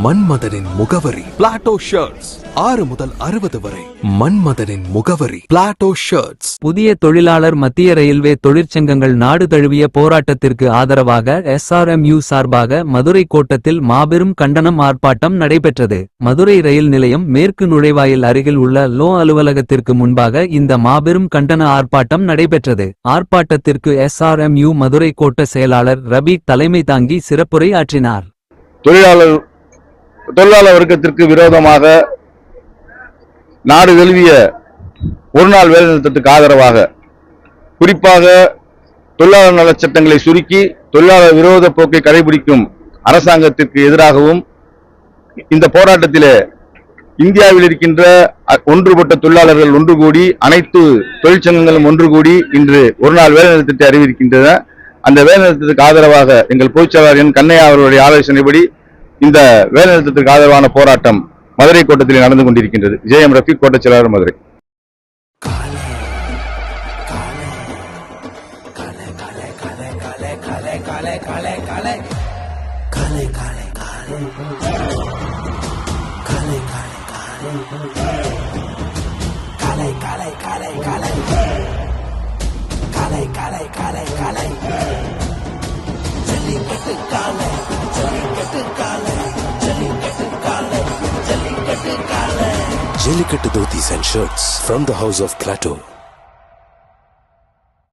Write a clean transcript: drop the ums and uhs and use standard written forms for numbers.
மன்மதனின் முகவரி Plato shirts. 6 முதல் 60 வரை. மன்மதனின் முகவரி பிளாட்டோ ஷர்ட்ஸ். புதிய தொழிலாளர் மத்திய ரயில்வே தொழிற்சங்கங்கள் நாடு தழுவிய போராட்டத்திற்கு ஆதரவாக SRMU சார்பாக மதுரை கோட்டத்தில் மாபெரும் கண்டனம் ஆர்ப்பாட்டம் நடைபெற்றது. மதுரை ரயில் நிலையம் மேற்கு நுழைவாயில் அருகில் உள்ள லோ அலுவலகத்திற்கு முன்பாக இந்த மாபெரும் கண்டன ஆர்ப்பாட்டம் நடைபெற்றது. ஆர்ப்பாட்டத்திற்கு SRMU மதுரை கோட்ட செயலாளர் ரபி தலைமை தாங்கி சிறப்புரை ஆற்றினார். தொழிலாளர் வர்க்கத்திற்கு விரோதமாக நாடு தழுவிய ஒருநாள் வேலைநிறுத்தத்துக்கு ஆதரவாக, குறிப்பாக தொழிலாளர் நல சட்டங்களை சுருக்கி தொழிலாளர் விரோத போக்கை கடைபிடிக்கும் அரசாங்கத்திற்கு எதிராகவும் இந்த போராட்டத்திலே இந்தியாவில் இருக்கின்ற ஒன்றுபட்ட தொழிலாளர்கள் ஒன்று கூடி, அனைத்து தொழிற்சங்கங்களும் ஒன்று கூடி இன்று ஒருநாள் வேலைநிறுத்தத்தை அறிவிக்கின்றன. அந்த வேலைநிறுத்தத்துக்கு ஆதரவாக எங்கள் பொதுச்செயலாளர் என் கண்ணையா அவர்களுடைய ஆலோசனைப்படி இந்த வேலைநிறுத்தத்திற்கு ஆதரவான போராட்டம் மதுரை கோட்டத்தில் நடந்து கொண்டிருக்கின்றது. JM ரஃபீக், கோட்ட செயலாளர், Madurai. Jellicate dhotis and shirts from the house of Plateau.